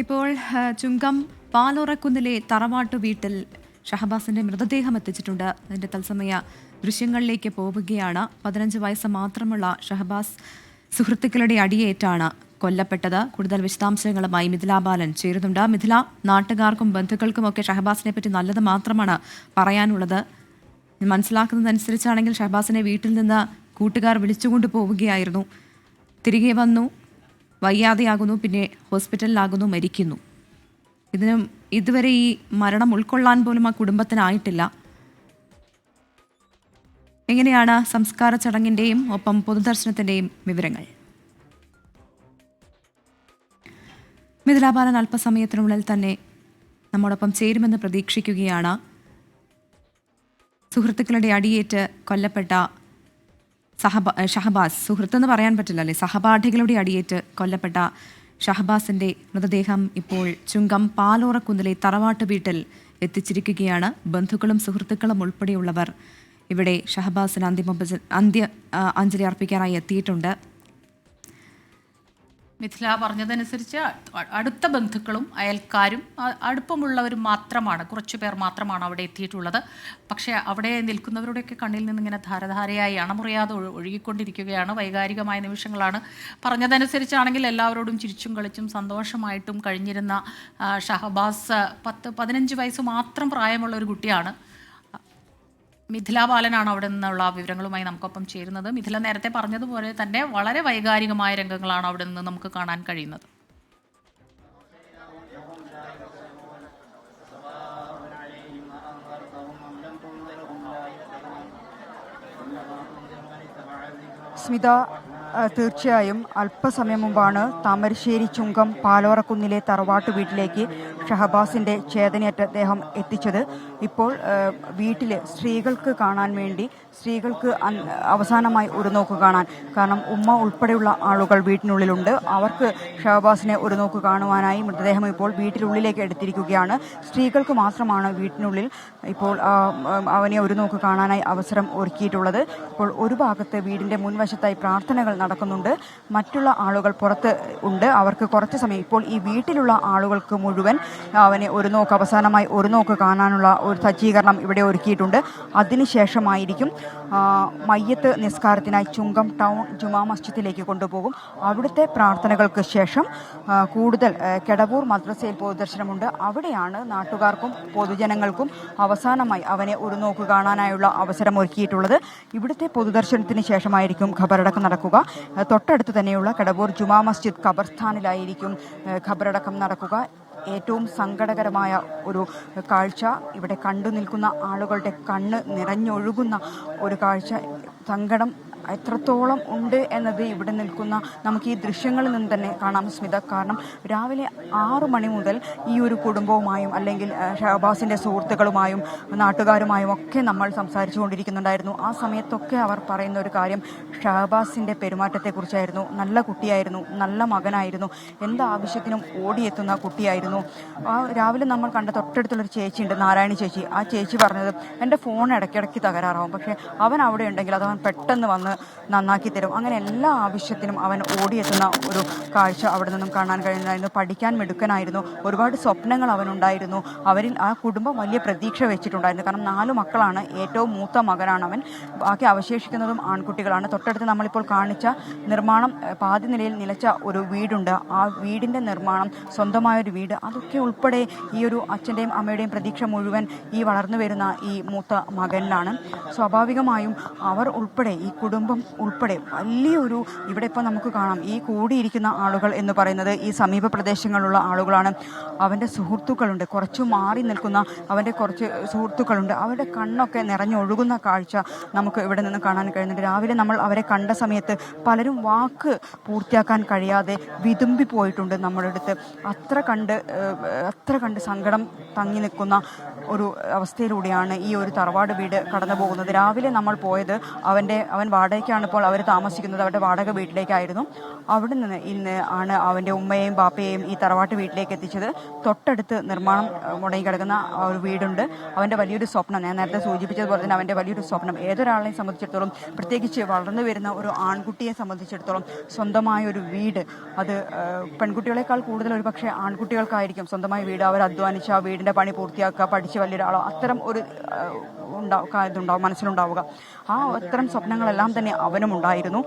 ഇപ്പോൾ ചുങ്കം പാലോറക്കുന്നിലെ തറവാട്ടു വീട്ടിൽ ഷഹബാസിന്റെ മൃതദേഹം എത്തിച്ചിട്ടുണ്ട്. അതിന്റെ തത്സമയ ദൃശ്യങ്ങളിലേക്ക് പോവുകയാണ്. 15 വയസ്സ് മാത്രമുള്ള ഷഹബാസ് സുഹൃത്തുക്കളുടെ അടിയേറ്റാണ് കൊല്ലപ്പെട്ടത്. കൂടുതൽ വിശദാംശങ്ങളുമായി മിഥില ബാലൻ ചേരുന്നുണ്ട്. മിഥില, നാട്ടുകാർക്കും ബന്ധുക്കൾക്കുമൊക്കെ ഷഹബാസിനെ പറ്റി നല്ലത് മാത്രമാണ് പറയാനുള്ളത്. മനസ്സിലാക്കുന്നതനുസരിച്ചാണെങ്കിൽ ഷഹബാസിനെ വീട്ടിൽ നിന്ന് കൂട്ടുകാർ വിളിച്ചുകൊണ്ട് പോവുകയായിരുന്നു. തിരികെ വന്നു, വയ്യാതെയാകുന്നു, പിന്നെ ഹോസ്പിറ്റലിലാകുന്നു, മരിക്കുന്നു. ഇതുവരെ ഈ മരണം ഉൾക്കൊള്ളാൻ പോലും ആ കുടുംബത്തിനായിട്ടില്ല. എങ്ങനെയാണ് സംസ്കാര ചടങ്ങിന്റെയും ഒപ്പം പൊതുദർശനത്തിന്റെയും വിവരങ്ങൾ? മിഥില ബാലൻ അല്പസമയത്തിനുള്ളിൽ തന്നെ നമ്മോടൊപ്പം ചേരുമെന്ന് പ്രതീക്ഷിക്കുകയാണ്. സുഹൃത്തുക്കളുടെ അടിയേറ്റ് കൊല്ലപ്പെട്ട ഷഹബാസ്, സുഹൃത്തെന്ന് പറയാൻ പറ്റില്ല അല്ലേ, സഹപാഠികളുടെ അടിയേറ്റ് കൊല്ലപ്പെട്ട ഷഹബാസിന്റെ മൃതദേഹം ഇപ്പോൾ ചുങ്കം പാലോറക്കുന്നിലെ തറവാട്ട് വീട്ടിൽ എത്തിച്ചിരിക്കുകയാണ്. ബന്ധുക്കളും സുഹൃത്തുക്കളും ഉൾപ്പെടെയുള്ളവർ ഇവിടെ ഷഹബാസിന് അഞ്ജലി അർപ്പിക്കാനായി എത്തിയിട്ടുണ്ട്. മിഥില പറഞ്ഞതനുസരിച്ച് അടുത്ത ബന്ധുക്കളും അയൽക്കാരും അടുപ്പമുള്ളവരും മാത്രമാണ്, കുറച്ചുപേർ മാത്രമാണ് അവിടെ എത്തിയിട്ടുള്ളത്. പക്ഷേ അവിടെ നിൽക്കുന്നവരുടെയൊക്കെ കണ്ണിൽ നിന്നിങ്ങനെ ധാരധാരയായി അണമുറിയാതെ ഒഴുകിക്കൊണ്ടിരിക്കുകയാണ്. വൈകാരികമായ നിമിഷങ്ങളാണ്. പറഞ്ഞതനുസരിച്ചാണെങ്കിൽ എല്ലാവരോടും ചിരിച്ചും കളിച്ചും സന്തോഷമായിട്ടും കഴിഞ്ഞിരുന്ന ഷഹബാസ് 15 വയസ്സ് മാത്രം പ്രായമുള്ള ഒരു കുട്ടിയാണ്. മിഥില ബാലനാണ് അവിടെ നിന്നുള്ള വിവരങ്ങളുമായി നമുക്കൊപ്പം ചേരുന്നത്. മിഥില നേരത്തെ പറഞ്ഞതുപോലെ തന്നെ വളരെ വൈകാരികമായ രംഗങ്ങളാണ് അവിടെ നിന്ന് നമുക്ക് കാണാൻ കഴിയുന്നത്. സ്മിത, തീർച്ചയായും അല്പസമയം മുമ്പാണ് താമരശ്ശേരി ചുങ്കം പാലോറക്കുന്നിലെ തറവാട്ട് വീട്ടിലേക്ക് ഷഹബാസിന്റെ ചേതനയറ്റ ദേഹം എത്തിച്ചത്. ഇപ്പോൾ വീട്ടിൽ സ്ത്രീകൾക്ക് കാണാൻ വേണ്ടി, സ്ത്രീകൾക്ക് അവസാനമായി ഒരു നോക്ക് കാണാൻ, കാരണം ഉമ്മ ഉൾപ്പെടെയുള്ള ആളുകൾ വീട്ടിനുള്ളിലുണ്ട്. അവർക്ക് ഷഹബാസിനെ ഒരു നോക്ക് കാണുവാനായി മൃതദേഹം ഇപ്പോൾ വീട്ടിനുള്ളിലേക്ക് എടുത്തിരിക്കുകയാണ്. സ്ത്രീകൾക്ക് മാത്രമാണ് വീട്ടിനുള്ളിൽ ഇപ്പോൾ അവനെ ഒരു നോക്ക് കാണാനായി അവസരം ഒരുക്കിയിട്ടുള്ളത്. ഇപ്പോൾ ഒരു ഭാഗത്ത് വീടിന്റെ മുൻവശത്തായി പ്രാർത്ഥനകൾ നടക്കുന്നുണ്ട്. മറ്റുള്ള ആളുകൾ പുറത്ത് ഉണ്ട്. അവർക്ക് കുറച്ച് സമയം, ഇപ്പോൾ ഈ വീട്ടിലുള്ള ആളുകൾക്ക് മുഴുവൻ അവനെ ഒരു നോക്ക്, അവസാനമായി ഒരു നോക്ക് കാണാനുള്ള ഒരു സജ്ജീകരണം ഇവിടെ ഒരുക്കിയിട്ടുണ്ട്. അതിനുശേഷമായിരിക്കും മയ്യത്ത് നിസ്കാരത്തിനായി ചുങ്കം ടൗൺ ജുമാ മസ്ജിദിലേക്ക് കൊണ്ടുപോകും. അവിടുത്തെ പ്രാർത്ഥനകൾക്ക് ശേഷം കൂടുതൽ കെടവൂർ മദ്രസയിൽ പൊതുദർശനമുണ്ട്. അവിടെയാണ് നാട്ടുകാർക്കും പൊതുജനങ്ങൾക്കും അവസാനമായി അവനെ ഒരു നോക്ക് കാണാനായുള്ള അവസരം ഒരുക്കിയിട്ടുള്ളത്. ഇവിടുത്തെ പൊതുദർശനത്തിന് ശേഷമായിരിക്കും ഖബറടക്കം നടക്കുക. തൊട്ടടുത്ത് തന്നെയുള്ള കെടവൂർ ജുമാ മസ്ജിദ് ഖബർസ്ഥാനിലായിരിക്കും ഖബറടക്കം നടക്കുക. ഏറ്റവും സങ്കടകരമായ ഒരു കാഴ്ച, ഇവിടെ കണ്ടു നിൽക്കുന്ന ആളുകളുടെ കണ്ണ് നിറഞ്ഞൊഴുകുന്ന ഒരു കാഴ്ച. സങ്കടം എത്രത്തോളം ഉണ്ട് എന്നത് ഇവിടെ നിൽക്കുന്ന നമുക്ക് ഈ ദൃശ്യങ്ങളിൽ നിന്ന് തന്നെ കാണാം സ്മിത. കാരണം രാവിലെ 6 മണി മുതൽ ഈ ഒരു കുടുംബവുമായും അല്ലെങ്കിൽ ഷഹബാസിന്റെ സുഹൃത്തുക്കളുമായും നാട്ടുകാരുമായും ഒക്കെ നമ്മൾ സംസാരിച്ചു കൊണ്ടിരിക്കുന്നുണ്ടായിരുന്നു. ആ സമയത്തൊക്കെ അവർ പറയുന്ന ഒരു കാര്യം ഷഹബാസിന്റെ പെരുമാറ്റത്തെക്കുറിച്ചായിരുന്നു. നല്ല കുട്ടിയായിരുന്നു, നല്ല മകനായിരുന്നു, എന്താവശ്യത്തിനും ഓടിയെത്തുന്ന കുട്ടിയായിരുന്നു. രാവിലെ നമ്മൾ കണ്ട തൊട്ടടുത്തുള്ളൊരു ചേച്ചിയുണ്ട്, നാരായണി ചേച്ചി. ആ ചേച്ചി പറഞ്ഞത്, എൻ്റെ ഫോൺ ഇടയ്ക്കിടയ്ക്ക് തകരാറാവും, പക്ഷേ അവൻ അവിടെ ഉണ്ടെങ്കിൽ അത് അവൻ പെട്ടെന്ന് വന്ന് നന്നാക്കി തരും. അങ്ങനെ എല്ലാ ആവശ്യത്തിനും അവൻ ഓടിയെത്തുന്ന ഒരു കാഴ്ച അവിടെ നിന്നും കാണാൻ കഴിയുന്നതായിരുന്നു. പഠിക്കാൻ മിടുക്കനായിരുന്നു, ഒരുപാട് സ്വപ്നങ്ങൾ അവനുണ്ടായിരുന്നു. അവരിൽ ആ കുടുംബം വലിയ പ്രതീക്ഷ വെച്ചിട്ടുണ്ടായിരുന്നു. കാരണം 4 മക്കളാണ്, ഏറ്റവും മൂത്ത മകനാണ് അവൻ. ബാക്കി അവശേഷിക്കുന്നതും ആൺകുട്ടികളാണ്. തൊട്ടടുത്ത് നമ്മളിപ്പോൾ കാണിച്ച നിർമ്മാണം പാതി നിലയിൽ നിലച്ച ഒരു വീടുണ്ട്. ആ വീടിൻ്റെ നിർമ്മാണം, സ്വന്തമായൊരു വീട്, അതൊക്കെ ഉൾപ്പെടെ ഈ ഒരു അച്ഛൻ്റെയും അമ്മയുടെയും പ്രതീക്ഷ മുഴുവൻ ഈ വളർന്നു വരുന്ന ഈ മൂത്ത മകനിലാണ്. സ്വാഭാവികമായും അവർ ഉൾപ്പെടെ, ഈ കുടുംബം ഉൾപ്പെടെ വലിയൊരു, ഇവിടെ ഇപ്പോൾ നമുക്ക് കാണാം ഈ കൂടിയിരിക്കുന്ന ആളുകൾ എന്ന് പറയുന്നത് ഈ സമീപ പ്രദേശങ്ങളിലുള്ള ആളുകളാണ്. അവൻ്റെ സുഹൃത്തുക്കളുണ്ട്, കുറച്ചു മാറി നിൽക്കുന്ന അവൻ്റെ കുറച്ച് സുഹൃത്തുക്കളുണ്ട്. അവരുടെ കണ്ണൊക്കെ നിറഞ്ഞൊഴുകുന്ന കാഴ്ച നമുക്ക് ഇവിടെ നിന്ന് കാണാൻ കഴിയുന്നുണ്ട്. രാവിലെ നമ്മൾ അവരെ കണ്ട സമയത്ത് പലരും വാക്ക് പൂർത്തിയാക്കാൻ കഴിയാതെ വിതുമ്പി പോയിട്ടുണ്ട് നമ്മുടെ അടുത്ത്. അത്ര കണ്ട് സങ്കടം തങ്ങി നിൽക്കുന്ന ഒരു അവസ്ഥയിലൂടെയാണ് ഈ ഒരു തറവാട് വീട് കടന്നു പോകുന്നത്. രാവിലെ നമ്മൾ പോയത് അവൻ വാടക അവിടേക്കാണ് ഇപ്പോൾ അവർ താമസിക്കുന്നത്. അവരുടെ വാടക വീട്ടിലേക്കായിരുന്നു. അവിടെ നിന്ന് ഇന്ന് ആണ് അവൻ്റെ ഉമ്മയെയും ബാപ്പയെയും ഈ തറവാട്ട് വീട്ടിലേക്ക് എത്തിച്ചത്. തൊട്ടടുത്ത് നിർമ്മാണം മുടങ്ങിക്കിടക്കുന്ന ഒരു വീടുണ്ട്. അവൻ്റെ വലിയൊരു സ്വപ്നം, ഞാൻ നേരത്തെ സൂചിപ്പിച്ചതുപോലെ തന്നെ അവൻ്റെ വലിയൊരു സ്വപ്നം, ഏതൊരാളെയും സംബന്ധിച്ചിടത്തോളം, പ്രത്യേകിച്ച് വളർന്നു വരുന്ന ഒരു ആൺകുട്ടിയെ സംബന്ധിച്ചിടത്തോളം സ്വന്തമായ ഒരു വീട്, അത് പെൺകുട്ടികളെക്കാൾ കൂടുതൽ ഒരു പക്ഷേ ആൺകുട്ടികൾക്കായിരിക്കും സ്വന്തമായ വീട്. അവർ അധ്വാനിച്ച് ആ വീടിൻ്റെ പണി പൂർത്തിയാക്കുക, പഠിച്ച് വലിയൊരാളോ, അത്തരം ഒരു ഇതുണ്ടാവും മനസ്സിലുണ്ടാവുക. ആ അത്തരം സ്വപ്നങ്ങളെല്ലാം തന്നെ അവനും ഉണ്ടായിരുന്നു.